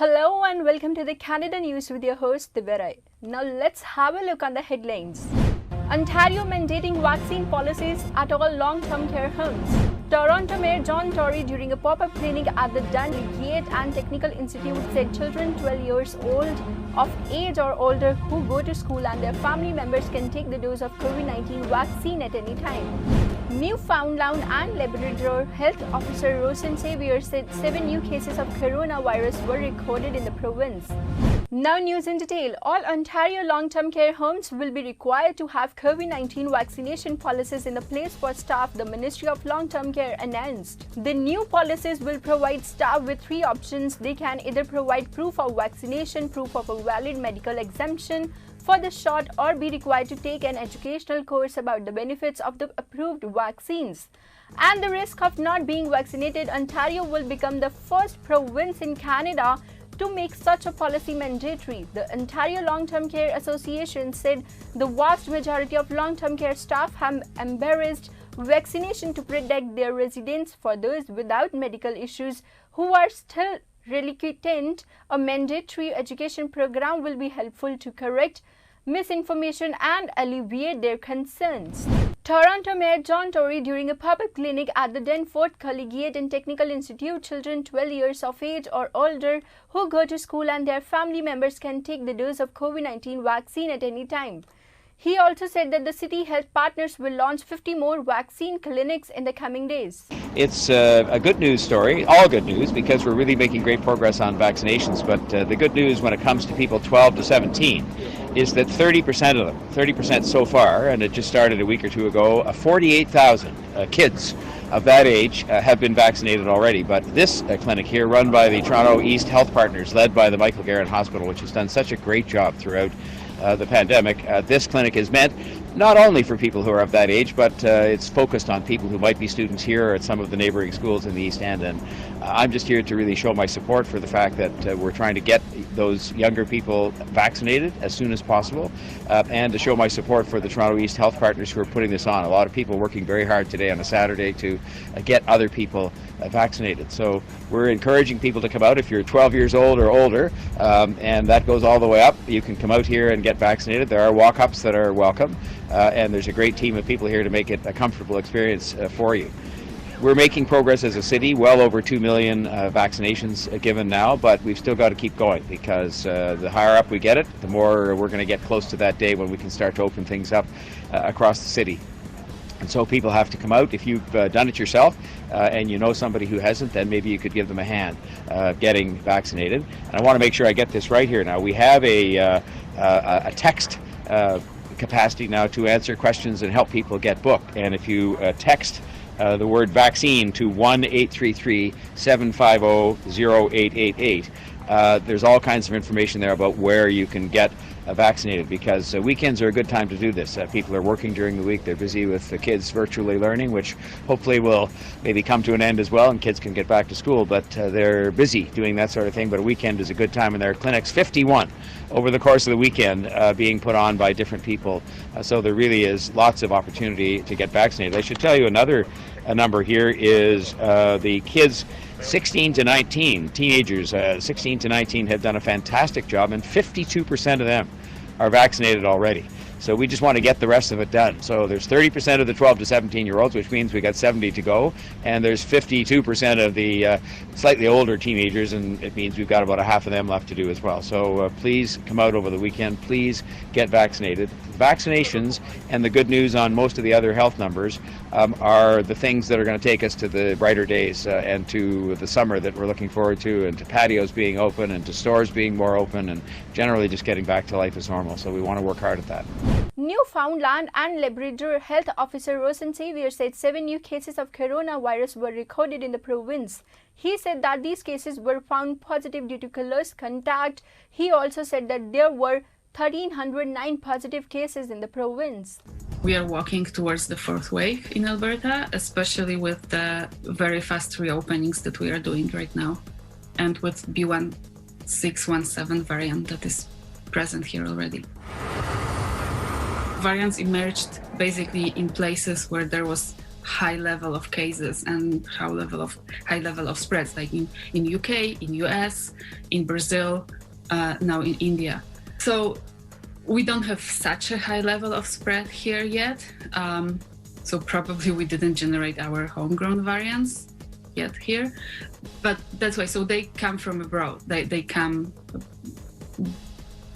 Hello and welcome to the Canada News with your host Gurdwara. Now let's have a look on the headlines. Ontario mandating vaccine policies at all long-term care homes. Toronto Mayor John Tory during a pop-up clinic at the Gate and Technical Institute said children 12 years old of age or older who go to school and their family members can take the dose of COVID-19 vaccine at any time. Newfoundland and Labrador Health Officer Rosen Xavier said 7 new cases of coronavirus were recorded in the province. Now news in detail. All Ontario long-term care homes will be required to have COVID-19 vaccination policies in the place for staff, the Ministry of Long-Term Care announced. The new policies will provide staff with 3 options. They can either provide proof of vaccination, proof of a valid medical exemption for the shot, or be required to take an educational course about the benefits of the approved vaccines. And the risk of not being vaccinated, Ontario will become the first province in Canada to make such a policy mandatory. The Ontario Long-Term Care Association said the vast majority of long-term care staff have embraced vaccination to protect their residents. For those without medical issues who are still reluctant, a mandatory education program will be helpful to correct misinformation and alleviate their concerns. Toronto Mayor John Tory during a pop-up clinic at the Danforth Collegiate and Technical Institute, children 12 years of age or older who go to school and their family members can take the dose of COVID-19 vaccine at any time. He also said that the city health partners will launch 50 more vaccine clinics in the coming days. It's a good news story, all good news, because we're really making great progress on vaccinations. But the good news when it comes to people 12 to 17 is that 30% of them, 30% so far, and it just started a week or two ago, 48,000 kids of that age have been vaccinated already. But this clinic here, run by the Toronto East Health Partners, led by the Michael Garron Hospital, which has done such a great job throughout the pandemic, this clinic is meant not only for people who are of that age, but it's focused on people who might be students here or at some of the neighboring schools in the East End. And I'm just here to really show my support for the fact that we're trying to get those younger people vaccinated as soon as possible, and to show my support for the Toronto East Health Partners who are putting this on. A lot of people working very hard today on a Saturday to get other people vaccinated. So we're encouraging people to come out. If you're 12 years old or older, and that goes all the way up, you can come out here and get vaccinated. There are walk-ups that are welcome, and there's a great team of people here to make it a comfortable experience for you. We're making progress as a city, well over 2 million vaccinations given now, but we've still got to keep going, because the higher up we get it, the more we're going to get close to that day when we can start to open things up across the city. And so people have to come out. If you've done it yourself and you know somebody who hasn't, then maybe you could give them a hand getting vaccinated. And I want to make sure I get this right here now. We have a text capacity now to answer questions and help people get booked. And if you text the word vaccine to 1-833-750-0888, there's all kinds of information there about where you can get vaccinated, because weekends are a good time to do this. People are working during the week, they're busy with the kids virtually learning, which hopefully will maybe come to an end as well and kids can get back to school, but they're busy doing that sort of thing. But a weekend is a good time, and there are clinics, 51 over the course of the weekend, being put on by different people, so there really is lots of opportunity to get vaccinated. I should tell you another number here is the kids 16 to 19, teenagers 16 to 19 have done a fantastic job, and 52% of them are vaccinated already. So we just want to get the rest of it done. So there's 30% of the 12 to 17 year olds, which means we got 70 to go, and there's 52% of the slightly older teenagers, and it means we've got about a half of them left to do as well. So please come out over the weekend, please get vaccinated. Vaccinations and the good news on most of the other health numbers are the things that are going to take us to the brighter days and to the summer that we're looking forward to, and to patios being open, and to stores being more open, and generally just getting back to life as normal. So we want to work hard at that. Newfoundland and Labrador Health Officer Rosen Xavier said 7 new cases of coronavirus were recorded in the province. He said that these cases were found positive due to close contact. He also said that there were 1,309 positive cases in the province. We are walking towards the 4th wave in Alberta, especially with the very fast reopenings that we are doing right now, and with B1617 variant that is present here already. Variants emerged basically in places where there was high level of cases and high level of spreads, like in UK, in US, in Brazil, now in India. So we don't have such a high level of spread here yet. So probably we didn't generate our homegrown variants yet here, but that's why. So they come from abroad. They come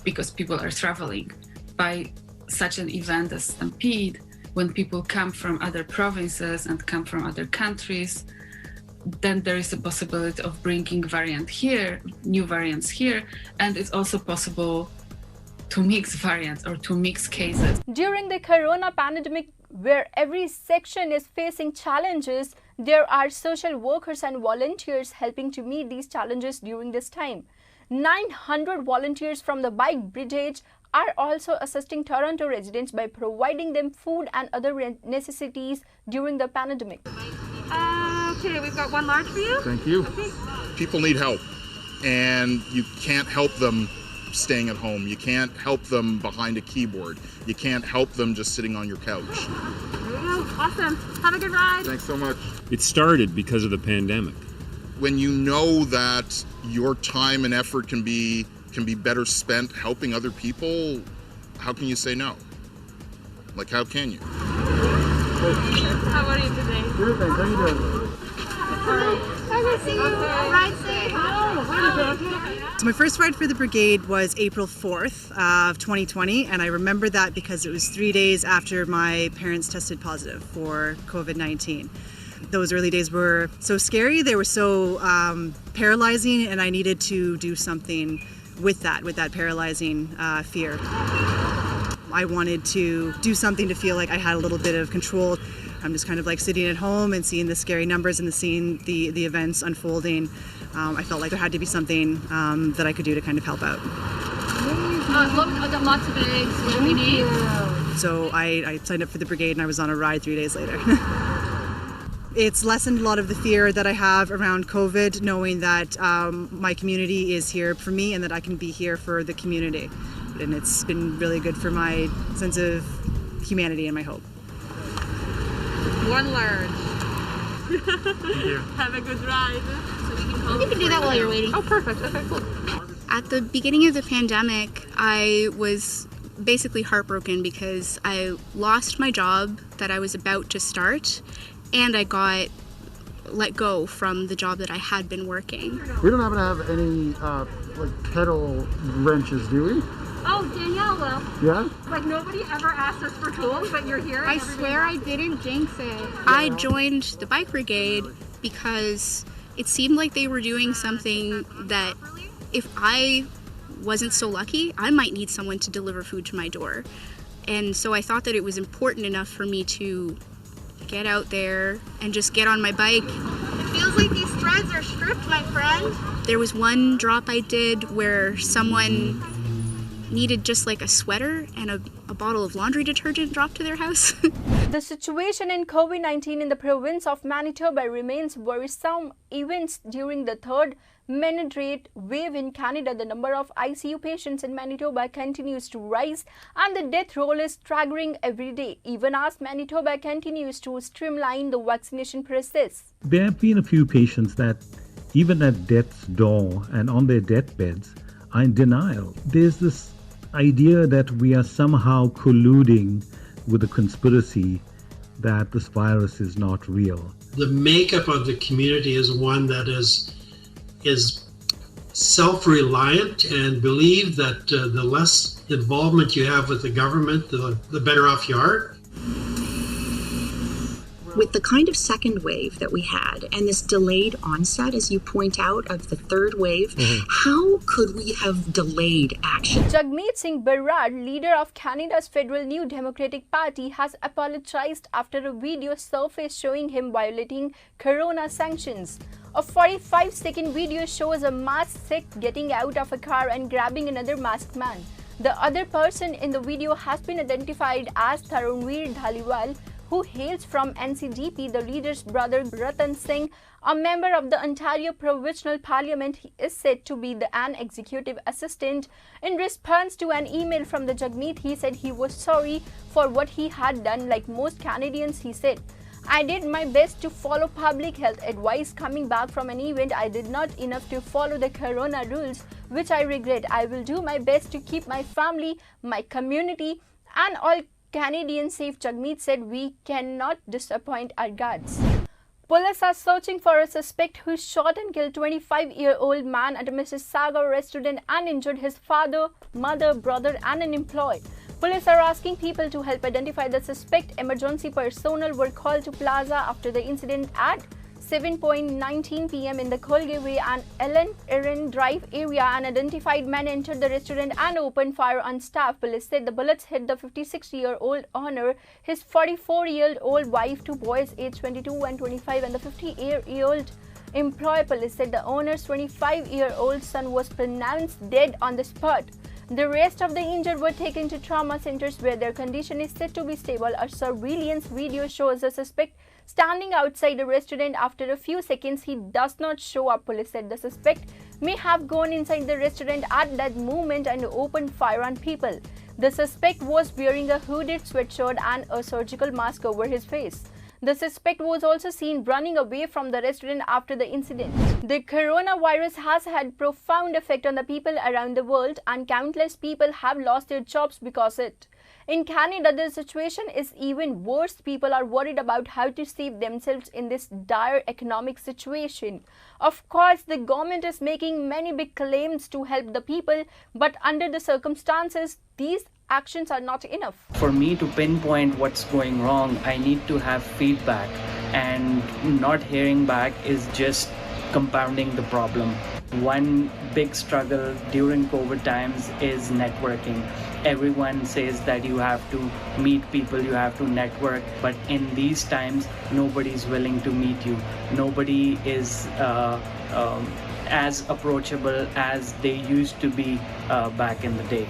because people are traveling. By such an event as Stampede, when people come from other provinces and come from other countries, then there is a possibility of bringing new variants here, and it's also possible to mix variants or to mix cases. During the corona pandemic, where every section is facing challenges, there are social workers and volunteers helping to meet these challenges during this time. 900 volunteers from the bike brigade are also assisting Toronto residents by providing them food and other necessities during the pandemic. Okay, we've got one large for you. Thank you. Okay. People need help, and you can't help them staying at home. You can't help them behind a keyboard. You can't help them just sitting on your couch. There you go. Awesome. Have a good ride. Thanks so much. It started because of the pandemic. When you know that your time and effort can be better spent helping other people, how can you say no? Like, how can you? How are you today? Good, thanks. How you doing? I will see you. Ride safe. So my first ride for the brigade was April 4th of 2020, and I remember that because it was 3 days after my parents tested positive for COVID-19. Those early days were so scary, they were so paralyzing, and I needed to do something with that paralyzing fear. I wanted to do something to feel like I had a little bit of control. I'm just kind of like sitting at home and seeing the scary numbers and seeing the events unfolding. I felt like there had to be something that I could do to kind of help out. I've got lots of eggs. What do we need? So I signed up for the brigade and I was on a ride 3 days later. It's lessened a lot of the fear that I have around COVID, knowing that my community is here for me and that I can be here for the community. And it's been really good for my sense of humanity and my hope. One large. Thank you. Have a good ride. You can do that while you're waiting. Oh, perfect. Okay, cool. At the beginning of the pandemic, I was basically heartbroken because I lost my job that I was about to start, and I got let go from the job that I had been working. We don't happen to have any like pedal wrenches, do we? Oh, Danielle will. Yeah? Like, nobody ever asked us for tools, but you're here. I swear I didn't jinx it. I joined the bike brigade because it seemed like they were doing something that if I wasn't so lucky, I might need someone to deliver food to my door. And so I thought that it was important enough for me to get out there and just get on my bike. It feels like these threads are stripped, my friend. There was one drop I did where someone needed just like a sweater and a bottle of laundry detergent dropped to their house. The situation in COVID-19 in the province of Manitoba remains worrisome. Events during the third mandate wave in Canada, the number of ICU patients in Manitoba continues to rise and the death roll is staggering every day, even as Manitoba continues to streamline the vaccination process. There have been a few patients that, even at death's door and on their deathbeds, are in denial. There's this idea that we are somehow colluding with a conspiracy that this virus is not real. The makeup of the community is one that is self-reliant and believe that the less involvement you have with the government, the better off you are. With the kind of second wave that we had and this delayed onset, as you point out, of the third wave, how could we have delayed action? Jagmeet Singh Berrad, leader of Canada's Federal New Democratic Party, has apologized after a video surfaced showing him violating corona sanctions. A 45-second video shows a masked getting out of a car and grabbing another masked man. The other person in the video has been identified as Tarunveer Dhaliwal, who hails from NCDP, the leader's brother Ratan Singh, a member of the Ontario Provincial Parliament. He is said to be an executive assistant. In response to an email from the Jagmeet, he said he was sorry for what he had done. Like most Canadians, he said, I did my best to follow public health advice. Coming back from an event, I did not enough to follow the corona rules, which I regret. I will do my best to keep my family, my community and all Canadians safe. Jagmeet said, we cannot disappoint our guards. Police are searching for a suspect who shot and killed 25-year-old man at a Mississauga restaurant and injured his father, mother, brother and an employee. Police are asking people to help identify the suspect. Emergency personnel were called to Plaza after the incident at 7:19 p.m. in the Colgate and Ellen Erin Drive area. An identified man entered the restaurant and opened fire on staff. Police said the bullets hit the 56-year-old owner, his 44-year-old wife, two boys aged 22 and 25 and the 50-year-old employee. Police said the owner's 25-year-old son was pronounced dead on the spot. The rest of the injured were taken to trauma centers where their condition is said to be stable. A surveillance video shows the suspect standing outside the restaurant. After a few seconds, he does not show up. Police said the suspect may have gone inside the restaurant at that moment and opened fire on people. The suspect was wearing a hooded sweatshirt and a surgical mask over his face. The suspect was also seen running away from the restaurant after the incident. The coronavirus has had profound effect on the people around the world and countless people have lost their jobs because of it. In Canada, the situation is even worse. People are worried about how to save themselves in this dire economic situation. Of course, the government is making many big claims to help the people, but under the circumstances, these actions are not enough. For me to pinpoint what's going wrong, I need to have feedback, and not hearing back is just compounding the problem. One big struggle during COVID times is networking. Everyone says that you have to meet people, you have to network, but in these times, nobody's willing to meet you. Nobody is as approachable as they used to be back in the day.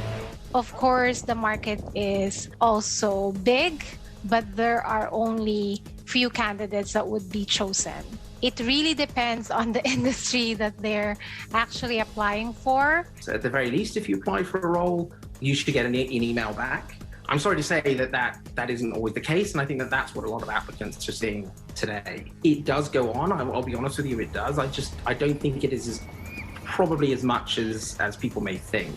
Of course, the market is also big, but there are only few candidates that would be chosen. It really depends on the industry that they're actually applying for. So at the very least, if you apply for a role, you should get an email back. I'm sorry to say that isn't always the case, and I think that that's what a lot of applicants are seeing today. It does go on, I'll be honest with you, it does. I don't think it is probably as much as people may think.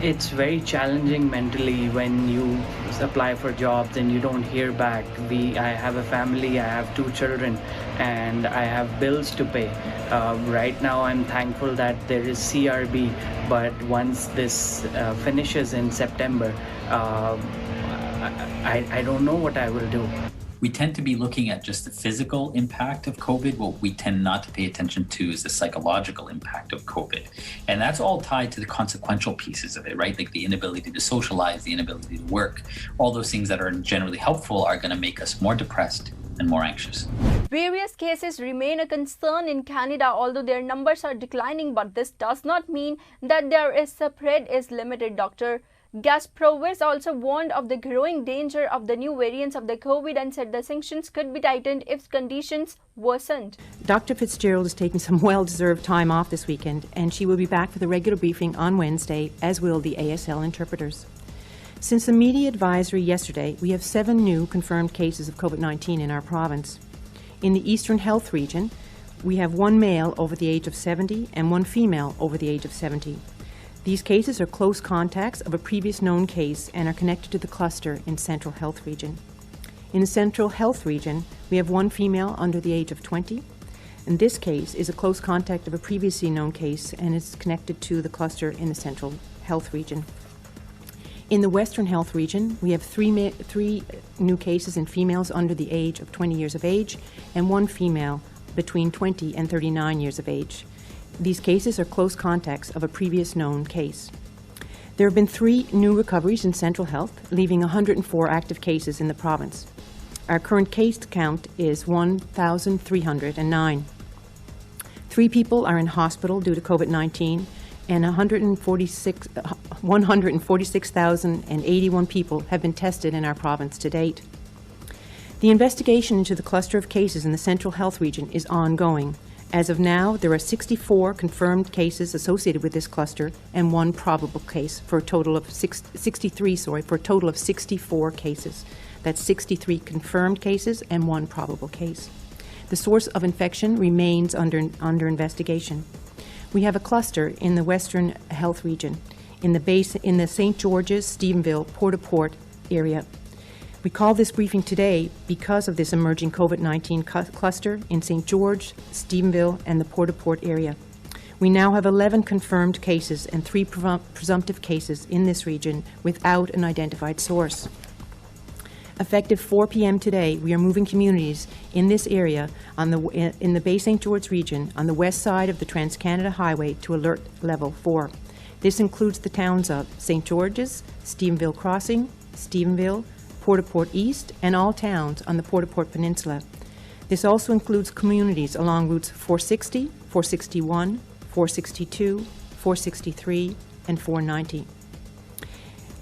It's very challenging mentally when you apply for jobs and you don't hear back. I have a family, I have 2 children, and I have bills to pay. Right now I'm thankful that there is CRB, but once this finishes in September, I don't know what I will do. We tend to be looking at just the physical impact of COVID. What we tend not to pay attention to is the psychological impact of COVID. And that's all tied to the consequential pieces of it, right? Like the inability to socialize, the inability to work. All those things that are generally helpful are going to make us more depressed and more anxious. Various cases remain a concern in Canada, although their numbers are declining, but this does not mean that their spread is limited. Dr. Gasprovis also warned of the growing danger of the new variants of the COVID and said the sanctions could be tightened if conditions worsened. Dr. Fitzgerald is taking some well-deserved time off this weekend, and she will be back for the regular briefing on Wednesday, as will the ASL interpreters. Since the media advisory yesterday, we have 7 new confirmed cases of COVID-19 in our province. In the Eastern Health Region, we have 1 male over the age of 70 and 1 female over the age of 70. These cases are close contacts of a previous known case and are connected to the cluster in Central Health Region. In the Central Health Region, we have 1 female under the age of 20, and this case is a close contact of a previously known case and is connected to the cluster in the Central Health Region. In the Western Health Region, we have 3 new cases in females under the age of 20 years of age and 1 female between 20 and 39 years of age. These cases are close contacts of a previous known case. There have been 3 new recoveries in Central Health, leaving 104 active cases in the province. Our current case count is 1,309. 3 people are in hospital due to COVID-19, and 146,081 people have been tested in our province to date. The investigation into the cluster of cases in the Central Health Region is ongoing. As of now, there are 64 confirmed cases associated with this cluster and 1 probable case for a total of 64 cases That's 63 confirmed cases and 1 probable case. The source of infection remains under investigation. We have a cluster in the Western Health Region, in the St. George's, Stephenville, Port-au-Port area. We call this briefing today because of this emerging COVID-19 cluster in St. George, Stephenville, and the Port-au-Port area. We now have 11 confirmed cases and 3 presumptive cases in this region without an identified source. Effective 4 p.m. today, we are moving communities in this area in the Bay St. George region on the west side of the Trans-Canada Highway to Alert Level 4. This includes the towns of St. George's, Stephenville Crossing, Stephenville, Port-au-Port East, and all towns on the Port-au-Port Peninsula. This also includes communities along routes 460, 461, 462, 463, and 490.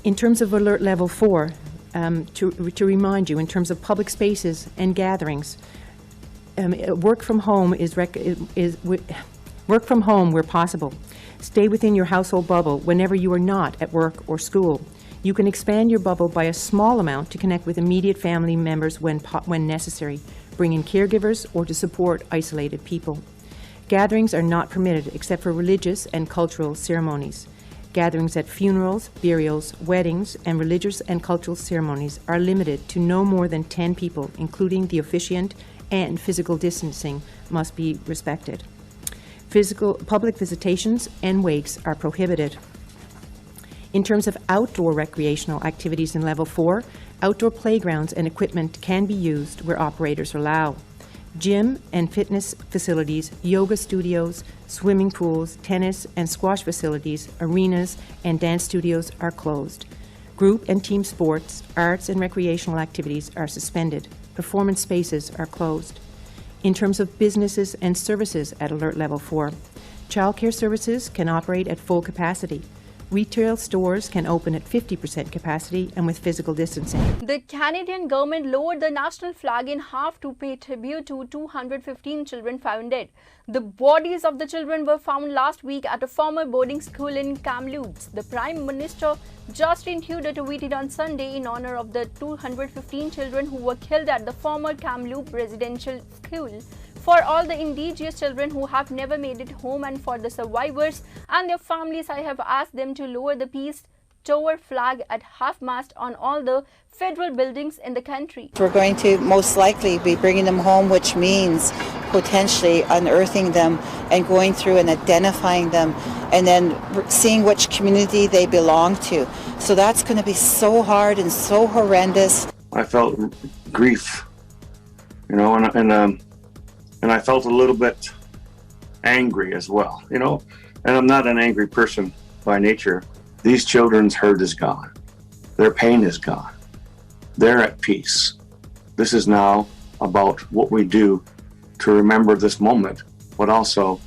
In terms of Alert Level 4, to remind you, in terms of public spaces and gatherings, work from home where possible. Stay within your household bubble whenever you are not at work or school. You can expand your bubble by a small amount to connect with immediate family members when necessary, bring in caregivers, or to support isolated people. Gatherings are not permitted except for religious and cultural ceremonies. Gatherings at funerals, burials, weddings, and religious and cultural ceremonies are limited to no more than 10 people, including the officiant, and physical distancing must be respected. Public visitations and wakes are prohibited. In terms of outdoor recreational activities in Level 4, outdoor playgrounds and equipment can be used where operators allow. Gym and fitness facilities, yoga studios, swimming pools, tennis and squash facilities, arenas, and dance studios are closed. Group and team sports, arts and recreational activities are suspended. Performance spaces are closed. In terms of businesses and services at Alert Level 4, childcare services can operate at full capacity. Retail stores can open at 50% capacity and with physical distancing. The Canadian government lowered the national flag in half to pay tribute to 215 children found dead. The bodies of the children were found last week at a former boarding school in Kamloops. The Prime Minister Justin Trudeau tweeted on Sunday in honor of the 215 children who were killed at the former Kamloops residential school. For all the Indigenous children who have never made it home and for the survivors and their families, I have asked them to lower the Peace Tower flag at half-mast on all the federal buildings in the country. We're going to most likely be bringing them home, which means potentially unearthing them and going through and identifying them and then seeing which community they belong to. So that's going to be so hard and so horrendous. I felt grief, and I felt a little bit angry as well, and I'm not an angry person by nature. These children's hurt is gone. Their pain is gone. They're at peace. This is now about what we do to remember this moment, but also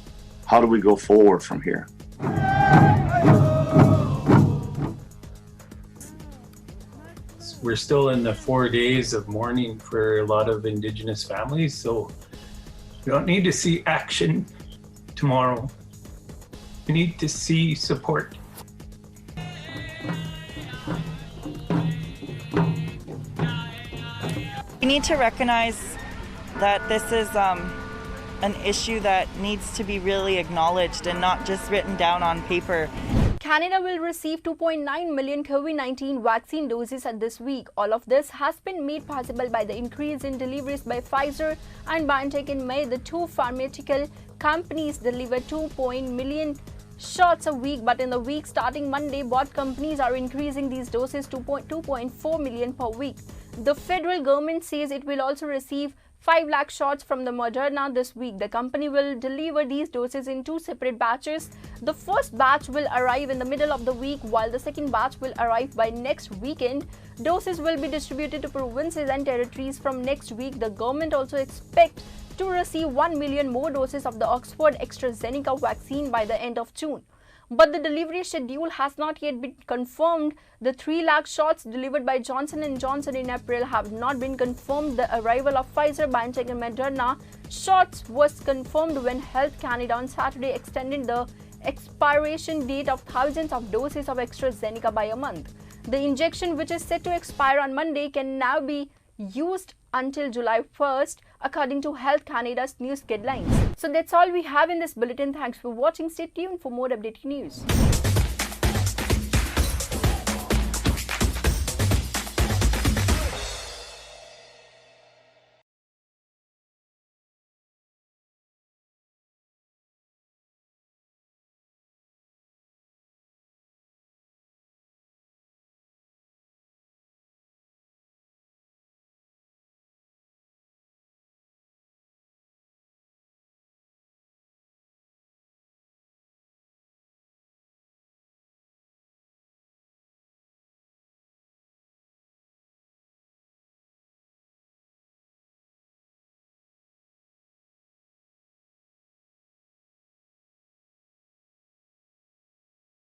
how do we go forward from here? We're still in the 4 days of mourning for a lot of Indigenous families, so we don't need to see action tomorrow. We need to see support. We need to recognize that this is an issue that needs to be really acknowledged and not just written down on paper. Canada will receive 2.9 million COVID-19 vaccine doses this week. All of this has been made possible by the increase in deliveries by Pfizer and BioNTech in May. The two pharmaceutical companies delivered 2 million shots a week, but in the week starting Monday, both companies are increasing these doses to 2.4 million per week. The federal government says it will also receive 5 lakh shots from the Mudda this week. The company will deliver these doses in 2 separate batches. The first batch will arrive in the middle of the week, while the second batch will arrive by next weekend. Doses will be distributed to provinces and territories from next week. The government also expects to receive 1 million more doses of the Oxford AstraZeneca vaccine by the end of June. But the delivery schedule has not yet been confirmed. The 3 lakh shots delivered by Johnson & Johnson in April have not been confirmed. The arrival of Pfizer, BioNTech and Moderna shots was confirmed when Health Canada on Saturday extended the expiration date of thousands of doses of AstraZeneca by a month. The injection, which is set to expire on Monday, can now be used until July 1st, according to Health Canada's news guidelines. So that's all we have in this bulletin. Thanks for watching. Stay tuned for more updated news.